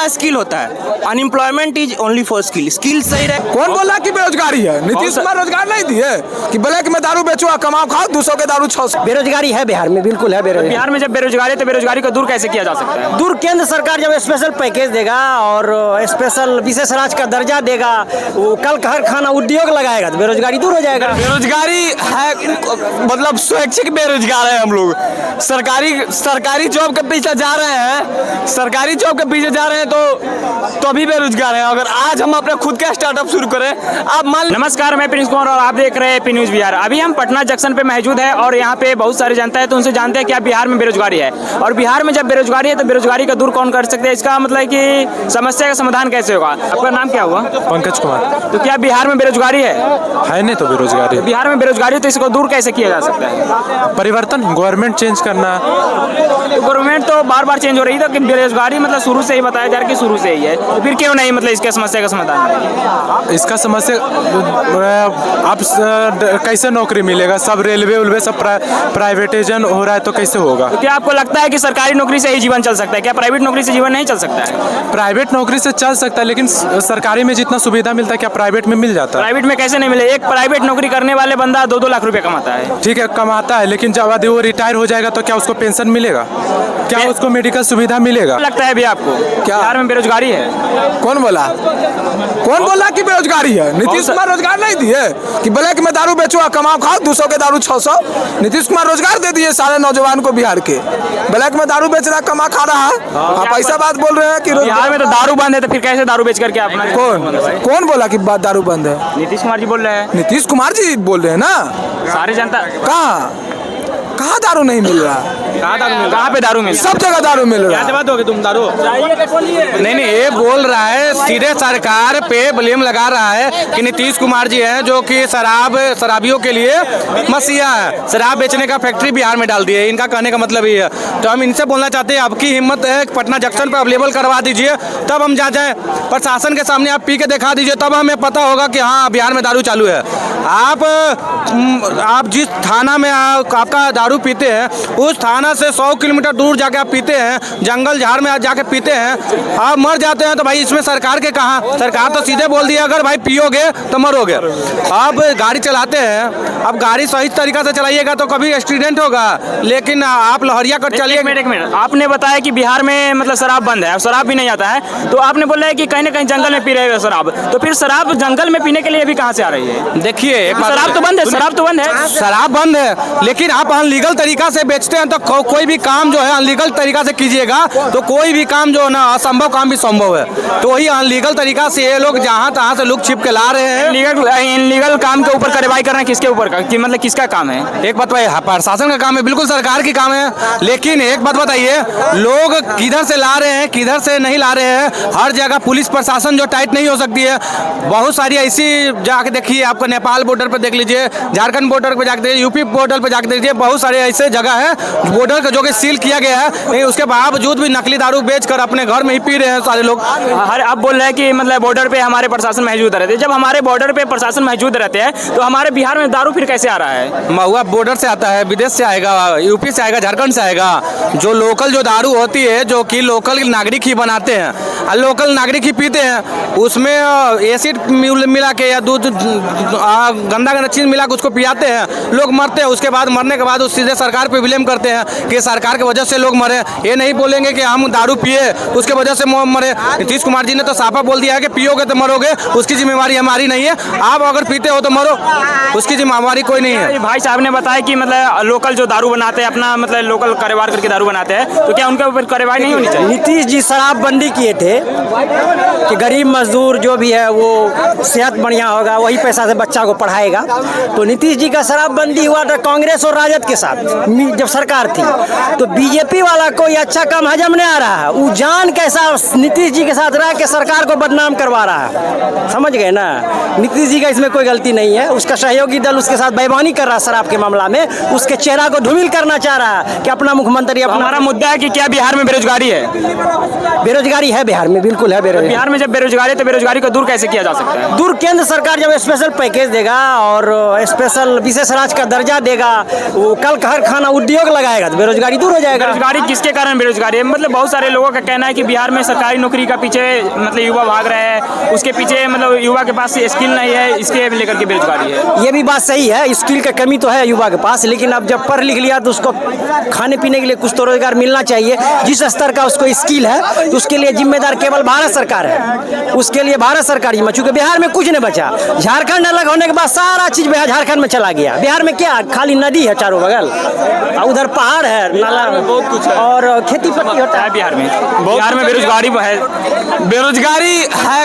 का स्किल होता है। Unemployment is only for skill. Skill सही रहे। कौन बोला कि बेरोजगारी है? नीतीश कुमार रोजगार नहीं दिए कि ब्लैक में दारू बेचो कमाओ खाओ, 200 के दारू 600। बेरोजगारी है बिहार में, बिल्कुल है बेरोजगारी। बिहार में जब बेरोजगारी है तो बेरोजगारी को दूर कैसे किया जा सकता है? दूर केंद्र सरकार जब स्पेशल पैकेज देगा और स्पेशल विशेष राज्य का दर्जा देगा, वो कल कारखाना उद्योग लगाएगा तो बेरोजगारी दूर हो जाएगा। बेरोजगारी है मतलब स्वैच्छिक बेरोजगार है हम लोग। सरकारी जॉब के पीछे जा रहे हैं, सरकारी जॉब के पीछे जा रहे हैं तो अभी बेरोजगार है। अगर आज हम अपने खुद का स्टार्टअप शुरू करें, आप मान। नमस्कार, मैं प्रिंस कुमार और आप देख रहे हैं पी न्यूज़ बिहार। अभी हम पटना जंक्शन पे मौजूद है और यहाँ पे बहुत सारी जनता है, तो उनसे जानते हैं क्या बिहार में बेरोजगारी है और बिहार में जब बेरोजगारी है तो बेरोजगारी का दूर कौन कर सकते हैं, इसका मतलब कि समस्या का समाधान कैसे होगा। आपका नाम क्या हुआ? पंकज कुमार। तो क्या बिहार में बेरोजगारी है? नहीं तो बेरोजगारी, बिहार में बेरोजगारी है तो इसको दूर कैसे किया जा सकता है? परिवर्तन, गवर्नमेंट चेंज करना। गवर्नमेंट तो बार बार चेंज हो रही है, तो बेरोजगारी मतलब शुरू से ही बताया जा रहा है कि शुरू से ही है, तो फिर क्यों नहीं मतलब इसके समस्या का समाधान? इसका समस्या अब कैसे नौकरी मिलेगा? सब रेलवे उलवे सब प्राइवेटाइजेशन हो रहा है तो कैसे होगा? तो क्या आपको लगता है कि सरकारी नौकरी से ही जीवन चल सकता है? क्या प्राइवेट नौकरी से जीवन नहीं चल सकता है? प्राइवेट नौकरी से चल सकता है, लेकिन सरकारी में जितना सुविधा मिलता है क्या प्राइवेट में मिल जाता है? प्राइवेट में कैसे नहीं मिले? एक प्राइवेट नौकरी करने वाले बंदा 2-2 लाख रुपए कमाता है। ठीक है, कमाता है, लेकिन जब वो रिटायर हो जाएगा तो क्या उसको पेंशन मिलेगा? क्या उसको मेडिकल सुविधा मिलेगा? लगता है भी आपको क्या बिहार में बेरोजगारी है? कौन बोला कि बेरोजगारी है? नीतीश कुमार रोजगार नहीं दिए कि ब्लैक में दारू बेचो कमाओ खाओ, 200 के दारू 600। नीतीश कुमार रोजगार दे दिए सारे नौजवान को बिहार के। ब्लैक में दारू बेच रहा कमा खा रहा है। आप ऐसा बात बोल रहे हैं कि बिहार में तो दारू बंद है, तो फिर कैसे दारू बेच करके अपना? कौन बोला कि दारू बंद है? नीतीश कुमार जी बोल रहे हैं। नीतीश कुमार जी बोल रहे हैं ना। सारी जनता कहाँ दारू नहीं मिल रहा? कहाँ पे दारू मिल? सब जगह दारू मिल रहा है। बात होगी तुम दारू नहीं, ये बोल रहा है, सीधे सरकार पे ब्लेम लगा रहा है कि नीतीश कुमार जी हैं जो कि शराबियों के लिए मसीहा है, शराब बेचने का फैक्ट्री बिहार में डाल दिए। इनका कहने का मतलब ये है। तो हम इनसे बोलना चाहते हैं, आपकी हिम्मत है पटना जंक्शन पर अवेलेबल करवा दीजिए, तब हम जा जाए प्रशासन के सामने, आप पी के दिखा दीजिए, तब हमें पता होगा कि हाँ बिहार में दारू चालू है। आप जिस थाना में आपका दारू पीते हैं, उस थाना से 100 किलोमीटर दूर जाके आप पीते हैं, जंगल झाड़ में जाके पीते हैं, आप मर जाते हैं, तो भाई इसमें सरकार के कहाँ? सरकार तो सीधे बोल दिया अगर भाई पियोगे तो मरोगे। आप गाड़ी चलाते हैं, अब गाड़ी सही तरीका से चलाइएगा तो कभी एक्सीडेंट होगा, लेकिन आप लहरिया कर चलिए। एक मिनट, आपने बताया कि बिहार में मतलब शराब बंद है, शराब भी नहीं आता है, तो आपने बोला है कि कहीं ना कहीं जंगल में पी रहे हो शराब, तो फिर शराब जंगल में पीने के लिए भी कहाँ से आ रही है? देखिए, शराब तो बंद है, शराब तो बंद है, शराब बंद है, लेकिन आप अनलीगल तरीका से बेचते हैं, तो कोई भी काम जो है अनलीगल तरीका से कीजिएगा तो कोई भी काम जो है ना, असंभव काम भी संभव है। तो वही अनलीगल तरीका से ये लोग जहाँ तहाँ से लुक छिप के ला रहे हैं। इनलीगल काम के ऊपर कार्रवाई करना किसके ऊपर का, कि मतलब किसका काम है? एक बात भाई, प्रशासन का काम है, बिल्कुल सरकार की काम है, लेकिन एक बात बताइए, लोग किधर से ला रहे हैं किधर से नहीं ला रहे हैं। हर जगह पुलिस प्रशासन जो टाइट नहीं हो सकती है। बहुत सारी ऐसी जाके देखिए, आपको नेपाल बॉर्डर पर देख लीजिए, झारखंड बॉर्डर पर जाके देखिए, यूपी बॉर्डर पर जाके देखिए, बहुत सारे ऐसे जगह है बॉर्डर का जो कि सील किया गया है, लेकिन उसके बावजूद भी नकली दारू बेचकर अपने घर में ही पी रहे हैं सारे लोग। आप बोल रहे हैं कि मतलब बॉर्डर पे हमारे प्रशासन मौजूद रहते हैं। जब हमारे बॉर्डर पे प्रशासन मौजूद रहते हैं तो हमारे बिहार में दारू फिर कैसे आ रहा है? महुआ बॉर्डर से आता है, विदेश से आएगा, यूपी से आएगा, झारखंड से आएगा। जो लोकल जो दारू होती है, जो कि लोकल नागरिक ही बनाते हैं और लोकल नागरिक ही पीते हैं, उसमें एसिड मिला के या दूध गंदा चीज मिला के उसको पियाते हैं, लोग मरते हैं। उसके बाद मरने के बाद उस सीधे सरकार पे ब्लेम करते हैं कि सरकार की वजह से लोग मरे। ये नहीं बोलेंगे कि हम दारू पिए उसके वजह से मरे। नीतीश कुमार जी ने तो साफा बोल दिया है कि पियोगे तो मरोगे, उसकी जिम्मेवारी हमारी नहीं है। आप अगर पीते हो तो मरो, उसकी जिम्मेवारी कोई नहीं है। भाई साहब ने बताया कि मतलब लोकल जो दारू बनाते हैं, अपना मतलब लोकल कारोबार करके दारू बनाते हैं, तो क्या उनके ऊपर कार्रवाई नहीं होनी चाहिए? नीतीश जी शराबबंदी किए थे कि गरीब मजदूर जो भी है वो सेहत बढ़िया होगा, वही पैसा से बच्चा को पढ़ाएगा। तो नीतीश जी का शराबबंदी हुआ था कांग्रेस और राजद के साथ जब सरकार थी, तो बीजेपी वाला कोई अच्छा काम हजम नहीं आ रहा है। वो जान कैसा नीतीश जी के साथ रह के सरकार को बदनाम करवा रहा है, समझ गए ना। नीतीश जी का इसमें कोई गलती नहीं है, उसका सहयोगी दल उसके साथ बेईमानी कर रहा है शराब के मामला में, उसके चेहरा को धूमिल करना चाह रहा है कि अपना मुख्यमंत्री हमारा मुद्दा है कि क्या बिहार में बेरोजगारी है? बेरोजगारी है बिहार में, बिल्कुल है बेरोजगारी। बिहार में जब बेरोजगारी है तो बेरोजगारी को दूर कैसे किया जा सकता है? दूर केंद्र सरकार जब स्पेशल पैकेज देगा और स्पेशल विशेष राज्य का दर्जा देगा, वो कल माल कारखाना उद्योग लगाएगा तो बेरोजगारी दूर हो जाएगा। बेरोजगारी किसके कारण बेरोजगारी है? मतलब बहुत सारे लोगों का कहना है कि बिहार में सरकारी नौकरी का पीछे मतलब युवा भाग रहे हैं, उसके पीछे मतलब युवा के पास स्किल नहीं है, इसके लेकर के बेरोजगारी है। ये भी बात सही है, स्किल का कमी तो है युवा के पास, लेकिन अब जब पढ़ लिख लिया तो उसको खाने पीने के लिए कुछ तो रोजगार मिलना चाहिए। जिस स्तर का उसको स्किल है तो उसके लिए जिम्मेदार केवल भारत सरकार है, उसके लिए भारत सरकार जिम्मेदार। चूंकि बिहार में कुछ नहीं बचा, झारखंड अलग होने के बाद सारा चीज झारखंड में चला गया। बिहार में क्या खाली नदी है चारों बगल, उधर पहाड़ है, नाला बहुत कुछ है और खेती पत्ती होता है। बिहार में बेरोजगारी है, बेरोजगारी है,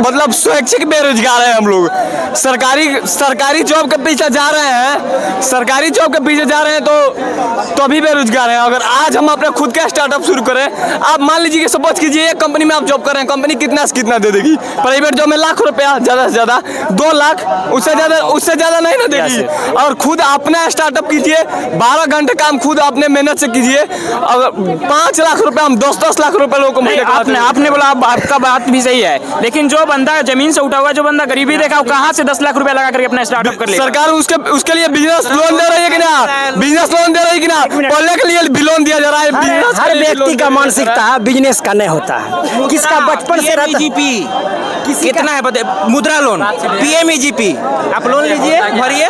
मतलब स्वैच्छिक बेरोजगार है हम लोग। सरकारी जॉब के पीछे जा रहे हैं, सरकारी जॉब के पीछे जा रहे हैं तो अभी बेरोजगार है। अगर आज हम अपना खुद का स्टार्टअप शुरू करें, आप मान लीजिए कि सपोज कीजिए एक कंपनी में आप जॉब कर रहे हैं, कंपनी कितना से कितना दे देगी? प्राइवेट जॉब में लाख रुपया, ज़्यादा से ज़्यादा 2 लाख, उससे ज़्यादा नहीं ना देगी। और खुद अपना स्टार्टअप कीजिए, 12 घंटे काम खुद अपने मेहनत से कीजिए, अगर 5 लाख रुपए हम 10-10 लाख रुपए लोगों को नहीं, आपने बोला, आपका बात भी सही है, लेकिन जो बंदा जमीन से उठा हुआ, जो बंदा गरीबी देखा, वो कहाँ से 10 लाख रुपया लगा करके अपना स्टार्टअप कर ले? सरकार उसके लिए बिजनेस लोन दे रही है कि ना? बिजनेस लोन दे रही है कि ना? पढ़ने के लिए भी लोन दिया जा रहा है। हर व्यक्ति का मानसिकता बिजनेस का नहीं होता है, किसका बचपन से रहता है। कितना है बताइए? मुद्रा लोन, PMEGP आप लोन लीजिए, भरिए।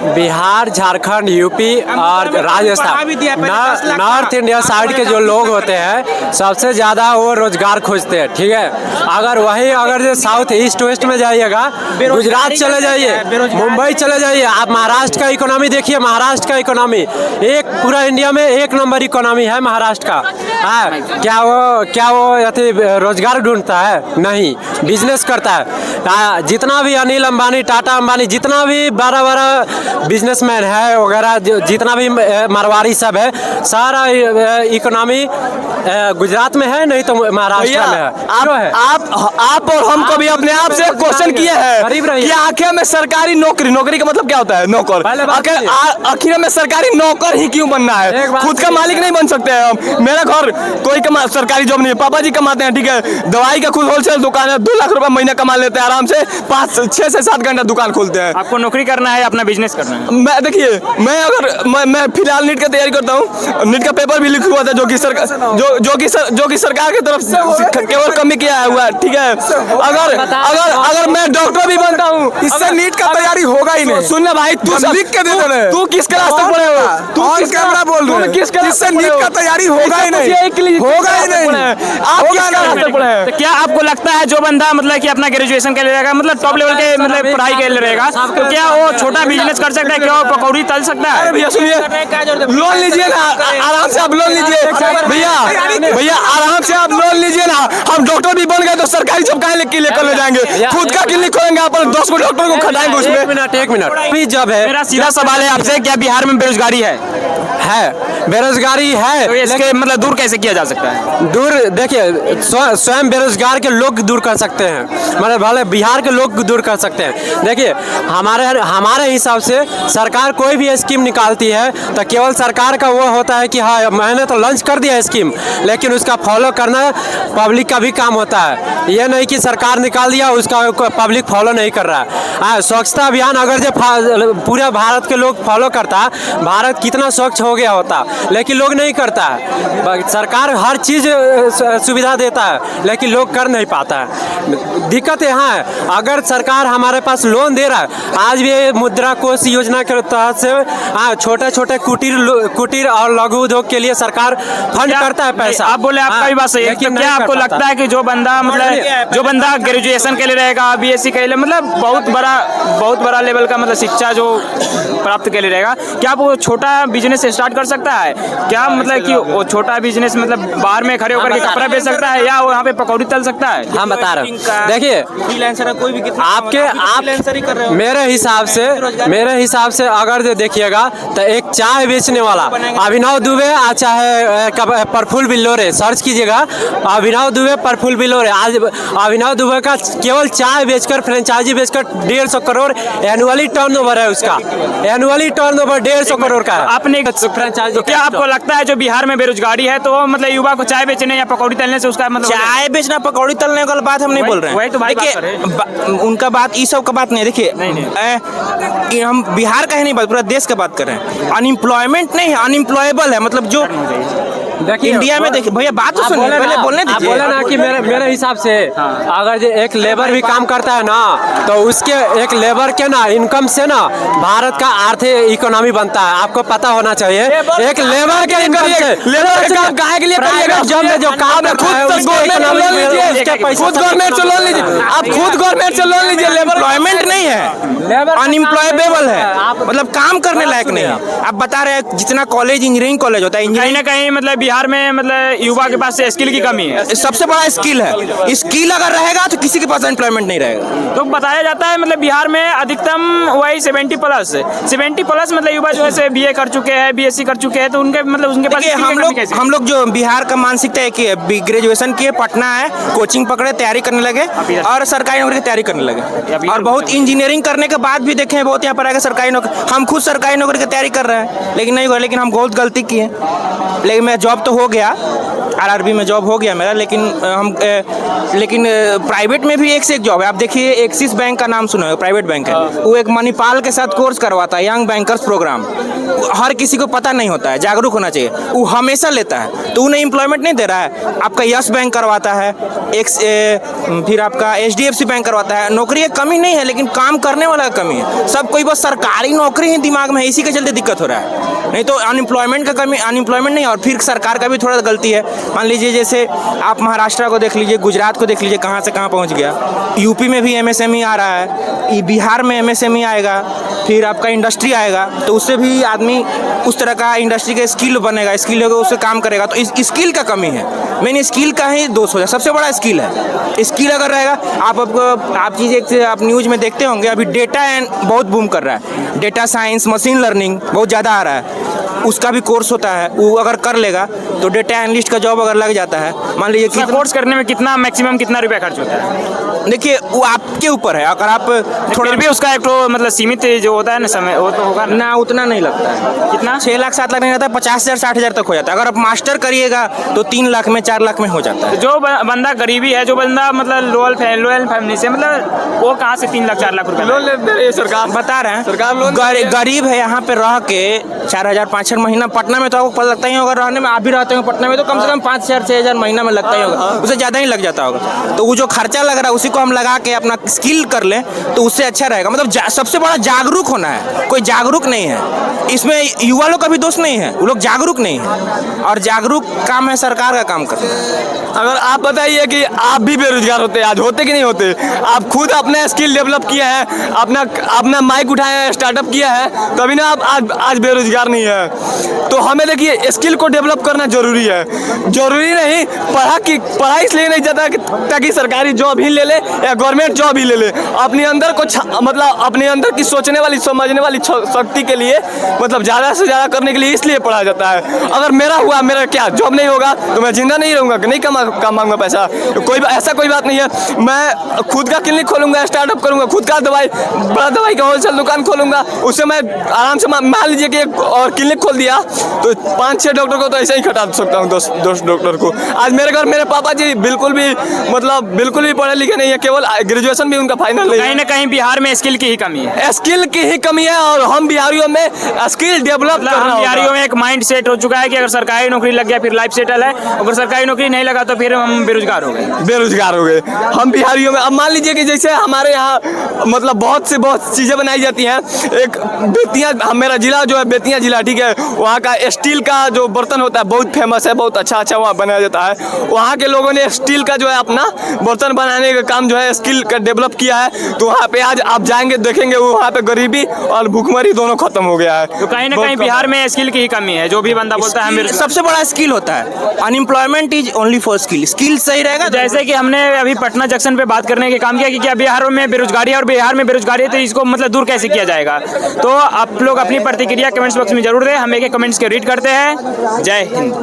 बिहार, झारखंड, यूपी और राजस्थान, नॉर्थ इंडिया साइड के जो लोग होते हैं सबसे ज़्यादा वो रोजगार खोजते हैं, ठीक है। अगर जो साउथ ईस्ट वेस्ट में जाइएगा, गुजरात चले जाइए, मुंबई चले जाइए, आप महाराष्ट्र का इकोनॉमी देखिए, महाराष्ट्र का इकोनॉमी एक पूरा इंडिया में 1 नंबर इकोनॉमी है महाराष्ट्र का। हाँ, क्या वो अति रोजगार ढूंढता है? नहीं, बिजनेस करता है। जितना भी अनिल अंबानी, टाटा अंबानी, जितना भी बड़ा बिजनेसमैन है वगैरह, जितना भी मारवाड़ी सब है, सारा इकोनॉमी गुजरात में है, नहीं तो महाराष्ट्र में है। आप और हम कभी अपने आप से क्वेश्चन किए हैं कि आखिर में सरकारी नौकरी का मतलब क्या होता है? नौकर। आखिर में सरकारी नौकर ही क्यों बनना है? खुद का मालिक नहीं बन सकते हैं हम? मेरा घर कोई सरकारी जॉब नहीं है, पापा जी कमाते हैं, ठीक है। दवाई का खुद होलसेल दुकान है, 2 लाख रुपए महीना कमा लेते हैं आराम से, 6 से 7 घंटा दुकान खोलते हैं। आपको नौकरी करना है, अपना बिजनेस करना है? मैं देखिए, मैं फिलहाल नीट का तैयारी करता हूँ, नीट का पेपर भी लिखा हुआ था, जो कि सरकार की तरफ से केवल कमी किया हुआ है, ठीक है। अगर मैं डॉक्टर भी बनता हूँ, इससे नीट का तैयारी होगा ही नहीं। सुनना भाई, तू लिख के दे दे रहे। तू किस क्लास तक पढ़े हो? तू ऑन किस कैमरा बोल रहे हैं। किस क्लास इससे तक पढ़े नीट हो? का तैयारी होगा ही नहीं, होगा ही नहीं। आप किस क्लास तक पढ़े हैं? तो क्या आपको लगता है जो बंदा मतलब कि अपना ग्रेजुएशन के लिए रहेगा, मतलब टॉप लेवल के मतलब पढ़ाई के लिए रहेगा, तो क्या वो छोटा बिजनेस कर सकता है? क्या वो पकौड़ी तल सकता है? भैया सुनिए, लोन लीजिए ना, आराम से आप लोन लीजिए भैया, आराम से आप लोन लीजिए ना। हम डॉक्टर भी बन गए तो सरकारी जॉब कहाँ लेकर ले जाएंगे? खुद का क्लिनिक खोलेंगे, अपन 10 को डॉक्टर को खटाएंगे उसमें। एक मिनट भी जब है। मेरा सीधा सवाल है आपसे, क्या बिहार में बेरोजगारी है? बेरोजगारी है, तो इसके मतलब दूर कैसे किया जा सकता है? दूर देखिए, स्वयं बेरोजगार के लोग दूर कर सकते हैं, मतलब भले बिहार के लोग दूर कर सकते हैं। देखिए, हमारे हिसाब से सरकार कोई भी स्कीम निकालती है तो केवल सरकार का वो होता है कि हाँ मैंने तो लॉन्च कर दिया स्कीम, लेकिन उसका फॉलो करना पब्लिक का भी काम होता है। ये नहीं कि सरकार निकाल दिया उसका पब्लिक फॉलो नहीं कर रहा है। स्वच्छता अभियान अगर जो पूरा भारत के लोग फॉलो करता, भारत कितना स्वच्छ हो गया होता, लेकिन लोग नहीं करता है। सरकार हर चीज़ सुविधा देता है लेकिन लोग कर नहीं पाता है। दिक्कत यहाँ है, अगर सरकार हमारे पास लोन दे रहा है, आज भी मुद्रा कोष योजना के तहत से छोटे छोटे कुटीर और लघु उद्योग के लिए सरकार फंड करता है पैसा। आप बोले, आपका भी बात सही है, लेकिन क्या आपको लगता है कि जो बंदा ग्रेजुएशन के लिए रहेगा, BSc के लिए, मतलब बहुत बड़ा लेवल का मतलब शिक्षा जो प्राप्त के लिए रहेगा, क्या वो छोटा बिजनेस स्टार्ट कर सकता है? क्या मतलब कि वो छोटा बिजनेस मतलब बाहर में खड़े होकर के कपड़ा बेच सकता है या वहाँ पे पकौड़ी तल सकता है? हम बता रहे हैं, देखिए फ्रीलांसर कोई भी आप मेरे हिसाब से अगर जो देखिएगा तो एक चाय बेचने वाला अभिनव दुबे, चाहे प्रफुल्ल बिल्लोरे, सर्च कीजिएगा अभिनव दुबे, प्रफुल्ल बिल्लोरे। आज अभिनव दुबे का केवल चाय बेचकर, फ्रेंचाइजी बेचकर 150 करोड़ एनुअली टर्नओवर है उसका, एनुअली टर्नओवर 150 करोड़ का है। आपने तो क्या आपको लगता है जो बिहार में बेरोजगारी है तो मतलब युवा को चाय बेचने या पकौड़ी तलने से उसका मतलब चाय बेचना पकौड़ी तलने वाला बात हम नहीं बोल रहे हैं। वही तो भाई बात देखिए, कर रहे हैं। उनका बात ये सब का बात नहीं, देखिए ये हम बिहार का है नहीं बात, पूरा देश का बात कर रहे हैं। अनएम्प्लॉयमेंट नहीं है, अनएम्प्लॉयबल है, मतलब जो देखिए इंडिया में देखिए भैया बात तो आप सुनिए, बोले पहले ना- बोलने आप दीजिए। बोले ना कि मेरे हिसाब से अगर जो एक लेबर भी काम करता है ना, तो उसके एक लेबर के ना इनकम से ना भारत का आर्थिक इकोनॉमी बनता है। आपको पता होना चाहिए एक लेबर के इनकम से लेबर काम काहे के लिए करिएगा? जॉब में जो काम करता है उसके इकोनॉमी में उसके पैसे खुद गवर्नमेंट से लोन लीजिए, आप खुद गवर्नमेंट से लोन लीजिए। लेबर एम्प्लॉयमेंट नहीं है, अनएम्प्लॉयबल है, मतलब काम करने लायक नहीं है। आप बता रहे हैं जितना कॉलेज इंजीनियरिंग कॉलेज होता है, कहीं इंजीनियरिंग ना कहीं मतलब बिहार में मतलब युवा के पास स्किल की कमी है। सबसे बड़ा स्किल है। स्किल अगर रहेगा तो किसी के पास एम्प्लॉयमेंट नहीं रहेगा। तो बताया जाता है मतलब बिहार में अधिकतम वही 70 प्लस मतलब युवा जो है बीए कर चुके हैं, बीएससी कर चुके हैं, तो उनके मतलब उनके पास देखिए skill की कमी कैसे? हम लोग जो बिहार का मानसिकता है कि ग्रेजुएशन किए, पटना है, कोचिंग पकड़े, तैयारी करने लगे और सरकारी नौकरी की तैयारी करने लगे। और बहुत इंजीनियरिंग करने के बाद भी देखें बहुत यहाँ पर आएगा सरकारी नौकरी। हम खुद सरकारी नौकरी की तैयारी कर रहे हैं लेकिन नहीं हुआ, लेकिन हम बहुत गलती किए। लेकिन मेरा जॉब तो हो गया, आरआरबी में जॉब हो गया मेरा, लेकिन प्राइवेट में भी एक से एक जॉब है। आप देखिए एक्सिस बैंक का नाम सुना है, प्राइवेट बैंक है, वो एक मणिपाल के साथ कोर्स करवाता है, यंग बैंकर्स प्रोग्राम। हर किसी को पता नहीं होता है, जागरूक होना चाहिए। वो हमेशा लेता है, तो उन्हें एम्प्लॉयमेंट नहीं दे रहा है। आपका यस बैंक करवाता है, फिर आपका एचडीएफसी बैंक करवाता है। नौकरी की कमी नहीं है, लेकिन काम करने वाला का कमी है। सब कोई बस सरकारी नौकरी ही दिमाग में है, इसी के चलते दिक्कत हो रहा है। नहीं तो अनएम्प्लॉयमेंट का कमी, अनएम्प्लॉयमेंट नहीं। और फिर सरकार का भी थोड़ा गलती है। मान लीजिए जैसे आप महाराष्ट्र को देख लीजिए, गुजरात को देख लीजिए, कहाँ से कहाँ पहुँच गया। यूपी में भी एमएसएमई आ रहा है, बिहार में एमएसएमई आएगा, फिर आपका इंडस्ट्री आएगा, तो उससे भी आदमी उस तरह का इंडस्ट्री का स्किल बनेगा, स्किल होगा, उससे काम करेगा। तो इस स्किल का कमी है, मेन स्किल का ही दोष हो जाए। सबसे बड़ा स्किल है। स्किल अगर रहेगा, आप चीज़ें आप न्यूज़ में देखते होंगे, अभी डेटा एंड बहुत बूम कर रहा है। डेटा साइंस, मशीन लर्निंग बहुत ज़्यादा आ रहा है, उसका भी कोर्स होता है। वो अगर कर लेगा तो डेटा एनालिस्ट का जॉब अगर लग जाता है, मान लीजिए कि कोर्स करने में कितना मैक्सिमम कितना रुपया खर्च होता है? देखिए वो आपके ऊपर है। अगर आप थोड़ा भी उसका एक तो मतलब सीमित जो होता है ना समय, वो तो होगा ना, उतना नहीं लगता है। कितना? 6 लाख 7 लाख नहीं रहता है, 50,000 60,000 तक हो जाता है। अगर आप मास्टर करिएगा तो 3 लाख में 4 लाख में हो जाता है। जो बंदा गरीबी है, जो बंदा मतलब लोअल फैमिली से, मतलब वो कहाँ से 3 लाख 4 लाख रुपए लोन ले दे रही है सरकार। बता रहे हैं सरकार लोन गरीब है, यहाँ पे रह के 4,000 5,000 महीना। पटना में तो आपको पता लगता ही होगा, रहने में आप भी रहते हो पटना में, तो कम से कम 5,000 6,000 महीना में लगता ही होगा, उससे ज़्यादा ही लग जाता होगा। तो वो जो खर्चा लग रहा है उसी को हम लगा के अपना स्किल कर लें तो उससे अच्छा रहेगा। मतलब सबसे बड़ा जागरूक होना है। कोई जागरूक नहीं है इसमें, युवा लोग का भी दोष नहीं है, वो लोग जागरूक नहीं है। और जागरूक काम है सरकार का काम करना। अगर आप बताइए कि आप भी बेरोजगार होते, आज होते कि नहीं होते? आप खुद अपना स्किल डेवलप किया है, अपना माइक उठाया है, स्टार्टअप किया है, तभी ना आप आज बेरोजगार नहीं है। तो हमें देखिए स्किल को डेवलप करना जरूरी है। जरूरी नहीं पढ़ाई इसलिए नहीं जाता कि ताकि सरकारी जॉब ही ले ले या गवर्नमेंट जॉब ही ले ले। अपने अंदर को मतलब अपने अंदर की सोचने वाली, समझने वाली शक्ति के लिए, मतलब ज़्यादा से ज़्यादा करने के लिए इसलिए पढ़ा जाता है। अगर मेरा क्या जॉब नहीं होगा तो मैं जिंदा नहीं रहूँगा, नहीं कमाऊंगा पैसा। ऐसा कोई बात नहीं है। मैं खुद का क्लिनिक खोलूंगा, स्टार्टअप करूंगा, खुद का बड़ा दवाई का होलसेल दुकान खोलूंगा। उससे मैं आराम से, मान लीजिए कि एक और क्लिनिक खोल दिया तो 5-6 डॉक्टर को तो ऐसे ही खटा सकता हूँ, 10 डॉक्टर को। आज मेरे घर मेरे पापा जी बिल्कुल भी पढ़े लिखे नहीं है, केवल ग्रेजुएशन भी उनका फाइनल नहीं है। कहीं ना कहीं बिहार में स्किल की ही कमी है। स्किल की ही कमी है और हम बिहारियों में स्किल डेवलप करना होगा। बिहारियों में एक माइंड सेट हो चुका है कि अगर सरकारी नौकरी लग गया फिर लाइफ सेटल है, अगर सरकारी नौकरी नहीं लगा तो फिर हम बेरोजगार हो गए। हम बिहारियों में, अब मान लीजिए कि जैसे हमारे यहाँ मतलब बहुत चीज़ें बनाई जाती हैं। एक बेतिया, मेरा जिला जो है बेतिया जिला, ठीक है, वहाँ का स्टील का जो बर्तन होता है बहुत फेमस है, बहुत अच्छा वहाँ बनाया जाता है। वहाँ के लोगों ने स्टील का जो है अपना बर्तन बनाने का काम जो है स्किल का डेवलप किया है। तो वहाँ पे आज आप जाएंगे देखेंगे वहाँ पे गरीबी और भूखमरी दोनों खत्म हो गया है। तो कहीं ना कहीं बिहार में स्किल की ही कमी है। जो भी बंदा बोलता है हमें सबसे बड़ा स्किल होता है। Unemployment is only for skill सही रहेगा। जैसे कि हमने अभी पटना जंक्शन पे बात करने के काम किया कि क्या बिहार में बेरोजगारी है, और बिहार में बेरोजगारी है तो इसको मतलब दूर कैसे किया जाएगा। तो आप लोग अपनी प्रतिक्रिया कमेंट्स बॉक्स में जरूर दें, हम एक कमेंट्स के रीड करते हैं। जय हिंद।